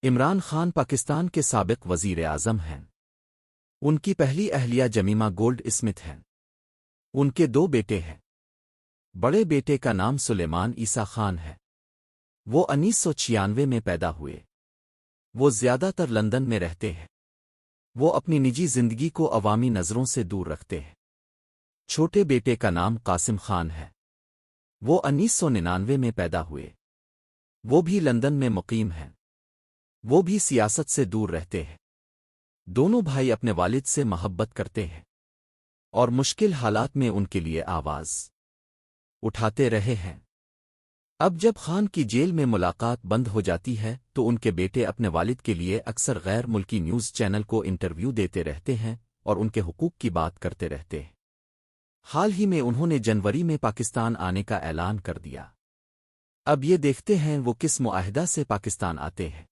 عمران خان پاکستان کے سابق وزیر اعظم ہیں۔ ان کی پہلی اہلیہ جمیمہ گولڈ اسمتھ ہیں۔ ان کے 2 بیٹے ہیں۔ بڑے بیٹے کا نام سلیمان عیسیٰ خان ہے۔ وہ 1996 میں پیدا ہوئے۔ وہ زیادہ تر لندن میں رہتے ہیں۔ وہ اپنی نجی زندگی کو عوامی نظروں سے دور رکھتے ہیں۔ چھوٹے بیٹے کا نام قاسم خان ہے۔ وہ 1999 میں پیدا ہوئے۔ وہ بھی لندن میں مقیم ہیں۔ وہ بھی سیاست سے دور رہتے ہیں۔ دونوں بھائی اپنے والد سے محبت کرتے ہیں اور مشکل حالات میں ان کے لیے آواز اٹھاتے رہے ہیں۔ اب جب خان کی جیل میں ملاقات بند ہو جاتی ہے تو ان کے بیٹے اپنے والد کے لیے اکثر غیر ملکی نیوز چینل کو انٹرویو دیتے رہتے ہیں اور ان کے حقوق کی بات کرتے رہتے ہیں۔ حال ہی میں انہوں نے جنوری میں پاکستان آنے کا اعلان کر دیا۔ اب یہ دیکھتے ہیں وہ کس معاہدہ سے پاکستان آتے ہیں۔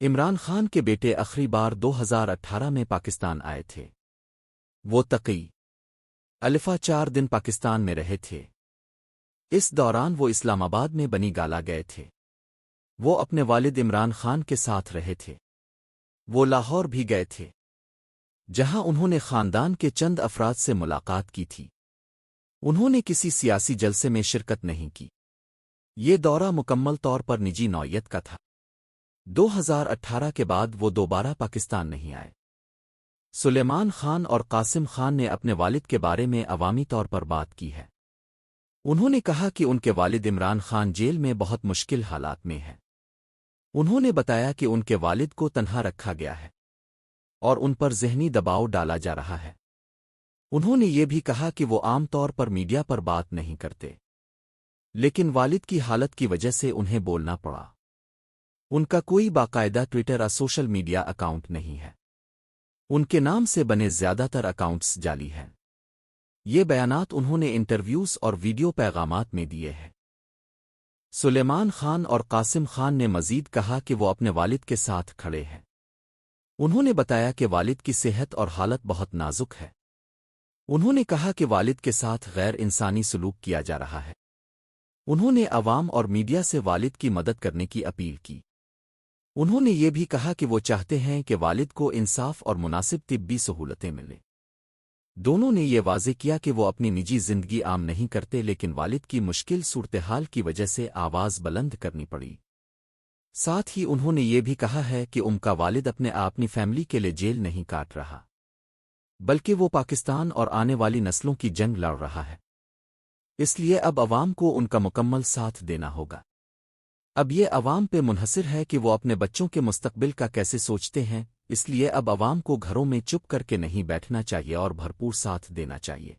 عمران خان کے بیٹے آخری بار 2018 میں پاکستان آئے تھے۔ وہ تقی الفا 4 دن پاکستان میں رہے تھے۔ اس دوران وہ اسلام آباد میں بنی گالا گئے تھے۔ وہ اپنے والد عمران خان کے ساتھ رہے تھے۔ وہ لاہور بھی گئے تھے جہاں انہوں نے خاندان کے چند افراد سے ملاقات کی تھی۔ انہوں نے کسی سیاسی جلسے میں شرکت نہیں کی۔ یہ دورہ مکمل طور پر نجی نوعیت کا تھا۔ 2018 کے بعد وہ دوبارہ پاکستان نہیں آئے۔ سلیمان خان اور قاسم خان نے اپنے والد کے بارے میں عوامی طور پر بات کی ہے۔ انہوں نے کہا کہ ان کے والد عمران خان جیل میں بہت مشکل حالات میں ہیں۔ انہوں نے بتایا کہ ان کے والد کو تنہا رکھا گیا ہے اور ان پر ذہنی دباؤ ڈالا جا رہا ہے۔ انہوں نے یہ بھی کہا کہ وہ عام طور پر میڈیا پر بات نہیں کرتے، لیکن والد کی حالت کی وجہ سے انہیں بولنا پڑا۔ ان کا کوئی باقاعدہ ٹویٹر یا سوشل میڈیا اکاؤنٹ نہیں ہے۔ ان کے نام سے بنے زیادہ تر اکاؤنٹس جعلی ہیں۔ یہ بیانات انہوں نے انٹرویوز اور ویڈیو پیغامات میں دیے ہیں۔ سلیمان خان اور قاسم خان نے مزید کہا کہ وہ اپنے والد کے ساتھ کھڑے ہیں۔ انہوں نے بتایا کہ والد کی صحت اور حالت بہت نازک ہے۔ انہوں نے کہا کہ والد کے ساتھ غیر انسانی سلوک کیا جا رہا ہے۔ انہوں نے عوام اور میڈیا سے والد کی مدد کرنے کی اپیل کی۔ انہوں نے یہ بھی کہا کہ وہ چاہتے ہیں کہ والد کو انصاف اور مناسب طبی سہولتیں ملیں۔ دونوں نے یہ واضح کیا کہ وہ اپنی نجی زندگی عام نہیں کرتے، لیکن والد کی مشکل صورتحال کی وجہ سے آواز بلند کرنی پڑی۔ ساتھ ہی انہوں نے یہ بھی کہا ہے کہ ان کا والد اپنی فیملی کے لیے جیل نہیں کاٹ رہا، بلکہ وہ پاکستان اور آنے والی نسلوں کی جنگ لڑ رہا ہے۔ اس لیے اب عوام کو ان کا مکمل ساتھ دینا ہوگا۔ اب یہ عوام پہ منحصر ہے کہ وہ اپنے بچوں کے مستقبل کا کیسے سوچتے ہیں، اس لیے اب عوام کو گھروں میں چپ کر کے نہیں بیٹھنا چاہیے اور بھرپور ساتھ دینا چاہیے۔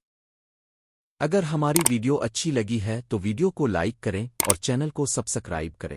اگر ہماری ویڈیو اچھی لگی ہے تو ویڈیو کو لائک کریں اور چینل کو سبسکرائب کریں۔